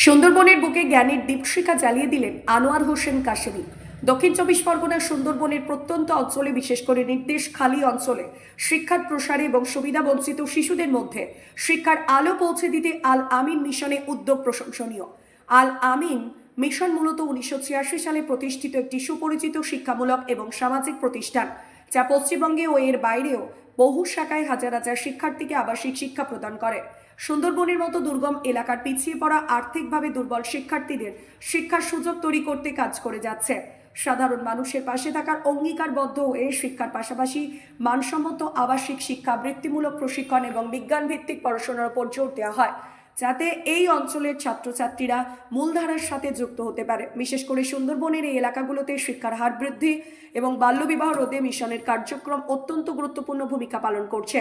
সুন্দরবনের বুকে জ্ঞানের দীপশিখা জ্বালিয়ে দিলেন আনোয়ার হোসেন কাশেমি। দক্ষিণ চব্বিশ পরগনার সুন্দরবনের প্রত্যন্ত অঞ্চলে, বিশেষ করে নির্দেশখালী অঞ্চলে শিক্ষার প্রসারে এবং সুবিধাবঞ্চিত শিশুদের মধ্যে শিক্ষার আলো পৌঁছে দিতে আল আমিন মিশনে উদ্যোগ প্রশংসনীয়। আল আমিন মিশন মূলত 1986 সালে প্রতিষ্ঠিত একটি সুপরিচিত শিক্ষামূলক এবং সামাজিক প্রতিষ্ঠান, যা পশ্চিমবঙ্গে ও এর বাইরেও বহু শাখায় হাজার হাজার শিক্ষার্থীকে আবাসিক শিক্ষা প্রদান করে। সুন্দরবনের মতো দুর্গম এলাকার পিছিয়ে পড়া আর্থিকভাবে দুর্বল শিক্ষার্থীদের শিক্ষার সুযোগ তৈরি করতে কাজ করে যাচ্ছে। সাধারণ মানুষের পাশে থাকার অঙ্গীকারবদ্ধ হয়ে শিক্ষার পাশাপাশি মানসম্মত আবাসিক শিক্ষা, বৃত্তিমূলক প্রশিক্ষণ এবং বিজ্ঞান ভিত্তিক পড়াশোনার উপর জোর দেওয়া হয়, যাতে এই অঞ্চলের ছাত্রছাত্রীরা মূলধারার সাথে যুক্ত হতে পারে। বিশেষ করে সুন্দরবনের এই এলাকাগুলোতে শিক্ষার হার বৃদ্ধি এবং বাল্যবিবাহ রোধে মিশনের কার্যক্রম অত্যন্ত গুরুত্বপূর্ণ ভূমিকা পালন করছে।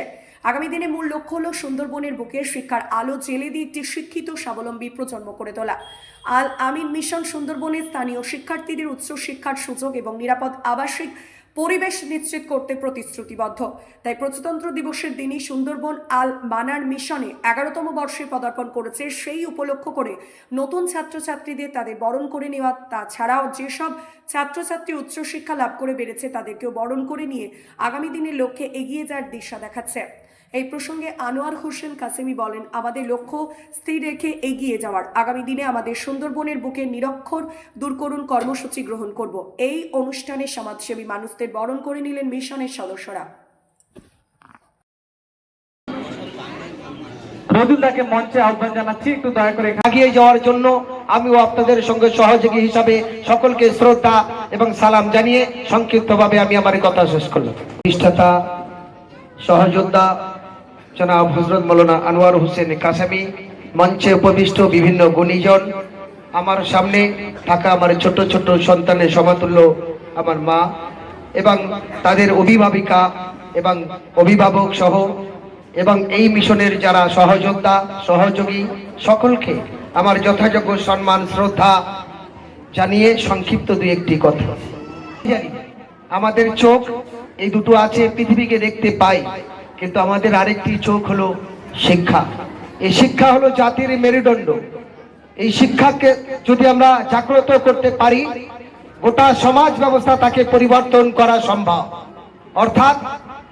আগামী দিনে মূল লক্ষ্য হল সুন্দরবনের বুকে শিক্ষার আলো জ্বেলে দিয়ে একটি শিক্ষিত স্বাবলম্বী প্রজন্ম করে তোলা। আল আমিন মিশন সুন্দরবনের স্থানীয় শিক্ষার্থীদের উচ্চ শিক্ষার সুযোগ এবং নিরাপদ আবাসিক পরিবেশ নিশ্চিত করতে প্রতিশ্রুতিবদ্ধ। তাই প্রজাতন্ত্র দিবসের দিনই সুন্দরবন আল মানার মিশনে 11তম বর্ষে পদার্পণ করেছে। সেই উপলক্ষ করে নতুন ছাত্রছাত্রীদের তাদের বরণ করে নেওয়া, তাছাড়াও যেসব ছাত্রছাত্রী উচ্চশিক্ষা লাভ করে বেড়েছে তাদেরকেও বরণ করে নিয়ে আগামী দিনের লক্ষ্যে এগিয়ে যাওয়ার দিশা দেখাচ্ছে। এই প্রসঙ্গে আনোয়ার হোসেন কাশেমি বলেন, আমাদের লক্ষ্য স্থির রেখে এগিয়ে যাওয়ার। আগামী দিনে আমাদের সুন্দরবনের বুকে নিরক্ষর দূর করুন কর্মসূচি গ্রহণ করব। এই অনুষ্ঠানে সমাজসেবী মানুষদের বরণ করে নিলেন মিশনের সদস্যরা। রোদুলদাকে মঞ্চে আহ্বান জানাচ্ছি, একটু দয়া করে এগিয়ে যাওয়ার জন্য। আমিও আপনাদের সঙ্গে সহযোগী হিসাবে সকলকে শ্রদ্ধা এবং সালাম জানিয়ে সংক্ষিপ্তভাবে আমি আমার কথা শেষ করলাম। প্রতিষ্ঠাতা সহযোদ্ধা জনাব হযরত মাওলানা আনোয়ার হোসেন কাশেমি, মঞ্চে উপবিষ্ট বিভিন্ন গুণীজন, আমার সামনে থাকা আমার ছোট ছোট সন্তানের সমাতুল্য আমার মা এবং তাদের অভিভাবিকা এবং অভিভাবক সহ এবং এই মিশনের যারা সহযোদ্ধা সহযোগী সকলকে আমার যথাযোগ্য সম্মান শ্রদ্ধা জানিয়ে সংক্ষিপ্ত দুই একটি কথা। আমাদের চোখ এই দুটো আছে, পৃথিবীকে দেখতে পাই, কিন্তু আমাদের আরেকটি চোখ হলো শিক্ষা। এই শিক্ষা হলো জাতির মেরুদণ্ড। এই শিক্ষাকে যদি আমরা জাগ্রত করতে পারি, গোটা সমাজ ব্যবস্থা তাকে পরিবর্তন করা সম্ভব। অর্থাৎ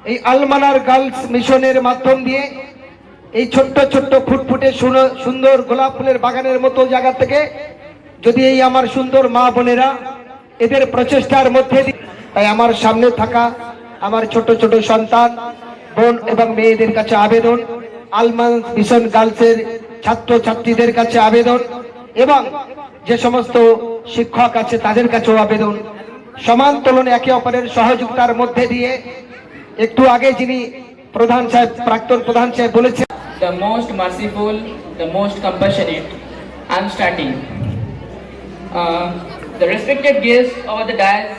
এই আলমানার গার্লস মিশনের মাধ্যম দিয়ে এই ছোট্ট ছোট্ট ফুটফুটে সুন্দর গোলাপ ফুলের বাগানের মতো জায়গা থেকে যদি এই আমার সুন্দর মা বোনেরা এদের প্রচেষ্টার মধ্যে, তাই আমার সামনে থাকা আমার ছোট ছোট সন্তান বোন এবং মেয়েদের কাছে আবেদন, আলমান মিশন গার্লসের ছাত্র ছাত্রীদের কাছে আবেদন এবং যে সমস্ত শিক্ষক আছে তাদের কাছেও আবেদন, সমান তুলনে একে অপরের সহযোগিতার মধ্যে দিয়ে একটু আগে যিনি প্রধান সাহেব প্রাক্তন প্রধান সাহেব বলেছেন, the most merciful, the most compassionate. I'm starting. The respected guests of the dais,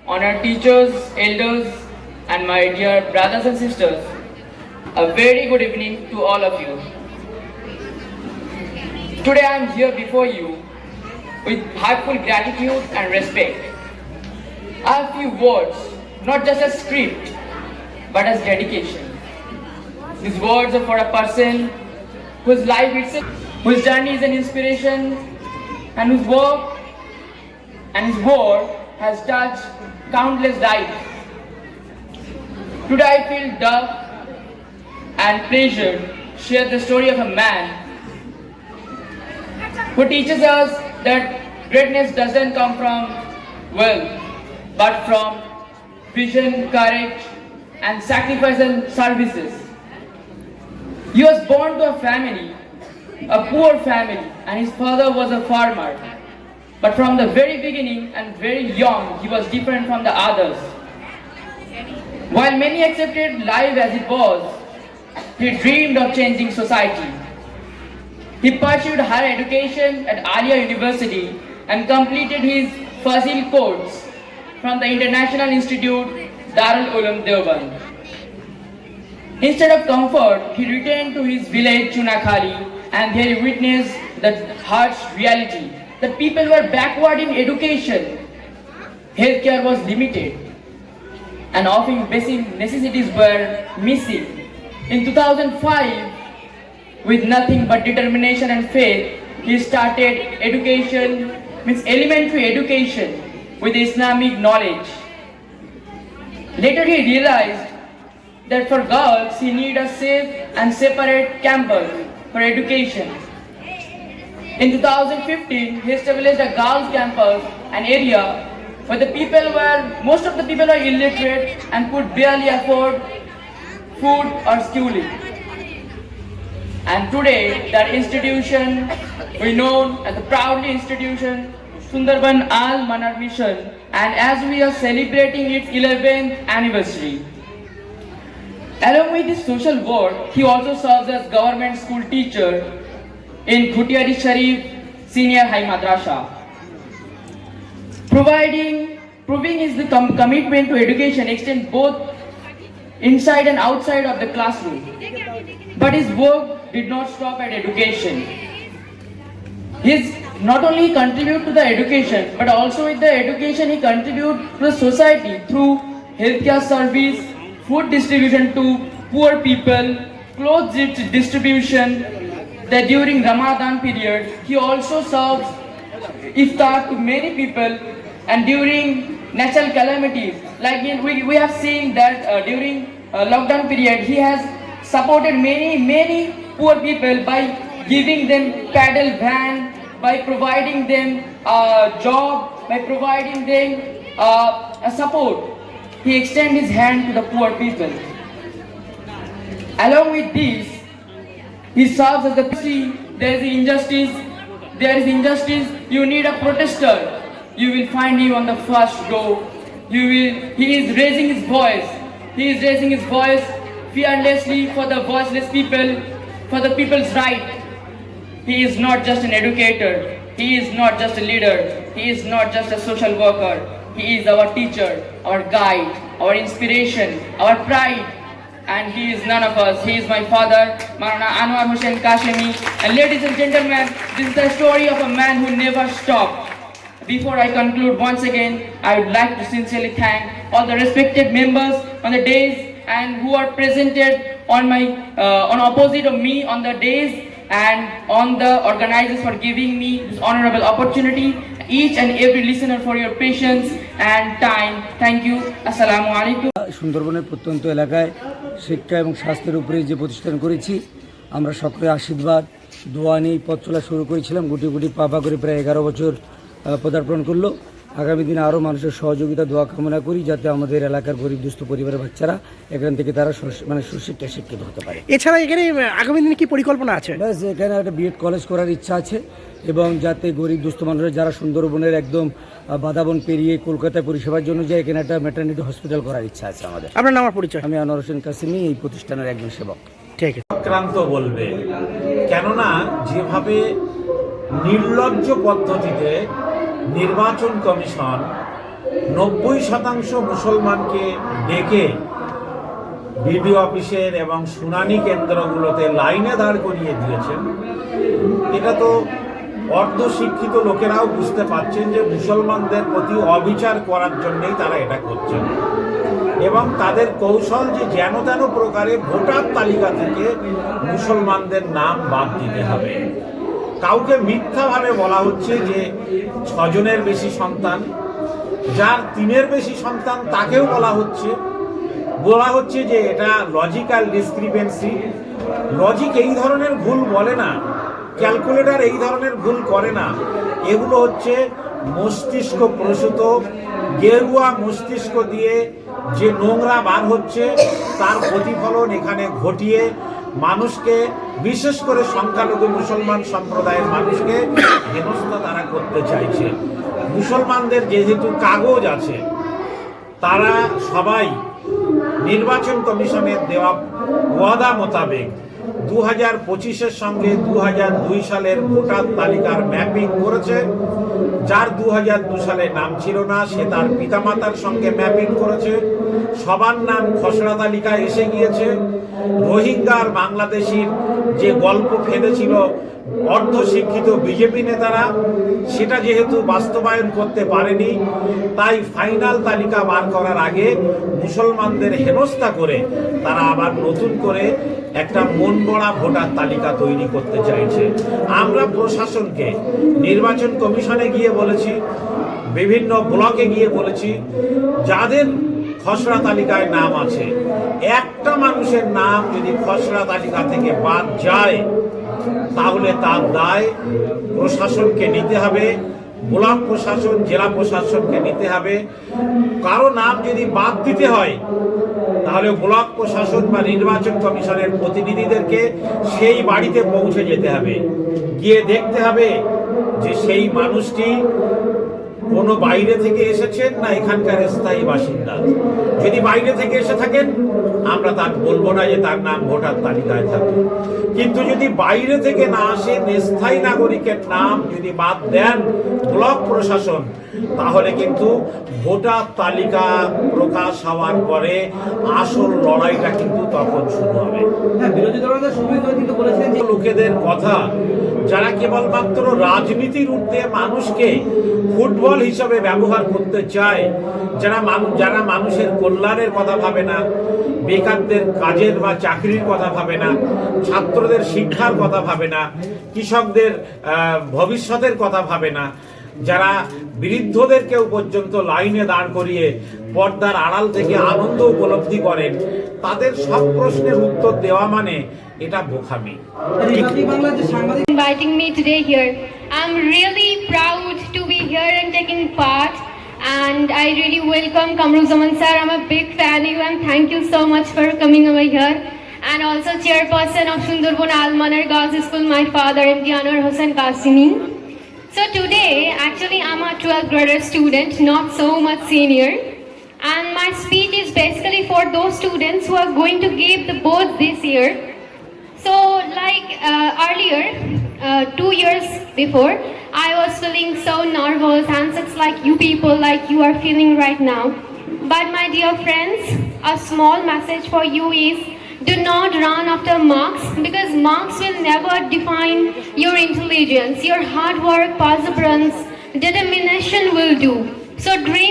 honored teachers, elders, and my dear brothers and sisters, a very good evening to all of you. Today I am here before you with heartful gratitude and respect. I have few words, not just a script, but as dedication. These words are for a person whose life itself, whose journey is an inspiration, and whose work and his word has touched countless lives. Today I feel love and pleasure to share the story of a man who teaches us that greatness doesn't come from wealth, but from vision, courage, and sacrifice and services. He was born to a family, a poor family, and his father was a farmer. But from the very beginning and very young, he was different from the others. While many accepted life as it was, he dreamed of changing society. He pursued higher education at Alia University and completed his Fazil course from the International Institute Darul Uloom Deoband. Instead of comfort, he returned to his village Chunakhali, and there he witnessed the harsh reality that people were backward in education, healthcare was limited, and often basic necessities were missing. In 2005, with nothing but determination and faith, he started education, means elementary education with Islamic knowledge. Later he realized that for girls he need a safe and separate campus for education. In 2015, he established a girls' campus, an area where most of the people were illiterate and could barely afford food or schooling. And today, that institution, we know as the proudly institution, Sundarban Al Manar Mission, and as we are celebrating its 11th anniversary. Along with his social work, he also serves as government school teacher in Khutiari Sharif Senior High Madrasa. Proving his commitment to education extends both inside and outside of the classroom. But his work did not stop at education. He not only contribute to the education, but also with the education he contribute to the society through healthcare service, food distribution to poor people, clothes distribution. That during Ramadan period, he also serves iftar to many people, and during natural calamities, like we have seen that during lockdown period, he has supported many poor people by giving them paddle van, by providing them a job, by providing them a support. He extends his hand to the poor people. Along with this, he serves as there is injustice, you need a protester. You will find him on the first row. He is raising his voice. He is raising his voice fearlessly for the voiceless people, for the people's right. He is not just an educator. He is not just a leader. He is not just a social worker. He is our teacher, our guide, our inspiration, our pride. And he is none of us. He is my father, Maulana Anwar Hossain Kashemi. And ladies and gentlemen, this is the story of a man who never stopped. Before I conclude, once again, I would like to sincerely thank all the respected members on the days and who are presented on opposite of me on the days, and on the organizers for giving me this honorable opportunity. Each and every listener for your patience and time. Thank you. Assalamu alaikum. সুন্দরবনের প্রত্যন্ত এলাকায় শিক্ষা এবং স্বাস্থ্যের উপরে যে প্রতিষ্ঠান করেছি, আমরা সকলের আশীর্বাদ দোয়া নিয়ে পথ চলা শুরু করেছিলাম। গুটি গুটি পা করে প্রায় 11 বছর পদার্পণ করলো। আগামী দিনে আরও মানুষের সহযোগিতা দোয়া কামনা করি, যাতে আমাদের এলাকার গরিব দুস্থ পরিবারের বাচ্চারা এখান থেকে তারা সুশিক্ষায় শিক্ষিত হতে পারে। এছাড়া এখানে আগামী দিনে কি পরিকল্পনা আছে? ব্যাস, এখানে একটা বিএড কলেজ করার ইচ্ছা আছে, এবং যাতে গরিব দুস্থ মানুষরা যারা সুন্দরবনের একদম বাদাবন পেরিয়ে কলকাতায় পরিষেবার জন্য যায়, এখানে একটা ম্যাটারনিটি হসপিটাল করার ইচ্ছা আছে আমাদের। আপনার নাম আর পরিচয়? আমি আনোয়ার হোসেন কাসেমি, এই প্রতিষ্ঠানের একজন সেবক। ঠিক আছে। আক্রান্ত বলবে, কেননা যেভাবে নির্লজ্জ পদ্ধতিতে নির্বাচন কমিশন 90% মুসলমানকে ডেকে বিডিও অফিসের এবং শুনানি কেন্দ্রগুলোতে লাইনে দাঁড় করিয়ে দিয়েছেন, এটা তো অর্ধশিক্ষিত লোকেরাও বুঝতে পারছেন যে মুসলমানদের প্রতি অবিচার করার জন্যই তারা এটা করছেন। এবং তাদের কৌশল যে যেন তেন প্রকারে ভোটার তালিকা থেকে মুসলমানদের নাম বাদ দিতে হবে। কাউকে মিথ্যাভাবে বলা হচ্ছে যে 6 জনের বেশি সন্তান, যার 3-এর বেশি সন্তান তাকেও বলা হচ্ছে যে এটা লজিক্যাল ডিসক্রিপেন্সি। লজিক এই ধরনের ভুল বলে না, ক্যালকুলেটর এই ধরনের ভুল করে না। এগুলো হচ্ছে মস্তিষ্ক প্রসূত, গেরুয়া মস্তিষ্ক দিয়ে যে নোংরা বার হচ্ছে তার প্রতিফলন এখানে ঘটিয়ে মানুষকে, বিশেষ করে সংখ্যালঘু মুসলমান সম্প্রদায়ের মানুষকে হেনস্থা তারা করতে চাইছে। মুসলমানদের যেহেতু কাগজ আছে, তারা সবাই নির্বাচন কমিশনের দেওয়া ওয়াদা মোতাবেক 2025-এর সঙ্গে 2002 সালের ভোটার তালিকার ম্যাপিং করেছে। যার 2002 সালে নাম ছিল না, সে তার পিতামাতার সঙ্গে ম্যাপিং করেছে। সবার নাম খসড়া তালিকায় এসে গিয়েছে। রোহিঙ্গা আর বাংলাদেশির যে গল্প ফেলেছিল অর্ধশিক্ষিত বিজেপি নেতারা সেটা যেহেতু বাস্তবায়ন করতে পারেনি, তাই ফাইনাল তালিকা বার করার আগে মুসলমানদের হেনস্থা করে তারা আবার নতুন করে একটা মন গড়া ভোটার তালিকা তৈরি করতে চাইছে। আমরা প্রশাসনকে, নির্বাচন কমিশনে গিয়ে বলেছি, বিভিন্ন ব্লকে গিয়ে বলেছি, যাদের খসড়া তালিকায় নাম আছে, একটা মানুষের নাম যদি খসড়া তালিকা থেকে বাদ যায় তাহলে তার দায় প্রশাসনকে নিতে হবে, ব্লক প্রশাসন, জেলা প্রশাসনকে নিতে হবে। কারো নাম যদি বাদ দিতে হয় তাহলে ব্লক প্রশাসন বা নির্বাচন কমিশনের প্রতিনিধিদেরকে সেই বাড়িতে পৌঁছে যেতে হবে, গিয়ে দেখতে হবে যে সেই মানুষটি কোনো বাইরে থেকে এসেছেন না এখানকার স্থায়ী বাসিন্দা। যদি বাইরে থেকে এসে থাকেন আমরা তার বলবো না যে তার নাম ভোটার তালিকায় থাকে, কিন্তু যদি বাইরে থেকে না আসেন, স্থায়ী নাগরিকের নাম যদি বাদ দেন ব্লক প্রশাসন, তাহলে কিন্তু ভোটার তালিকা প্রকাশ হওয়ার পরে আসল লড়াইটা কিন্তু তখন শুরু হবে। বিরোধী দলনেতা সুবিধা কিন্তু বলেছেন যে লোকেদের কথা যারা কেবলমাত্র রাজনীতির ঊর্ধ্বে মানুষকে ফুটবল হিসাবে ব্যবহার করতে চায়, যারা মানুষের কল্যাণের কথা ভাবে না, বেকারদের কাজের বা চাকরির কথা ভাবে না, ছাত্রদের শিক্ষার কথা ভাবে না, কৃষকদের ভবিষ্যতের কথা ভাবে না, যারা বৃদ্ধদেরকেও পর্যন্ত লাইনে দাঁড় করিয়ে পর্দার আড়াল থেকে আনন্দ উপলব্ধি করেন, তাদের সব প্রশ্নের উত্তর দেওয়া মানে এটা বোকামি। Inviting me today here. I'm really proud to be here and taking part, and I really welcome Kamruzaman sir. I'm a big fan of you and thank you so much for coming over here. And also chairperson of Sundarban Almanar Girls School, my father MD Anwar Hossain Kasimi. So today actually I'm a 12th grader student, not so much senior, and my speech is basically for those students who are going to give the board this year. So like earlier, 2 years before, I was feeling so nervous and such like you people like you are feeling right now. But my dear friends, a small message for you is do not run after marks, because marks will never define your intelligence. Your hard work, perseverance, determination will do. So dream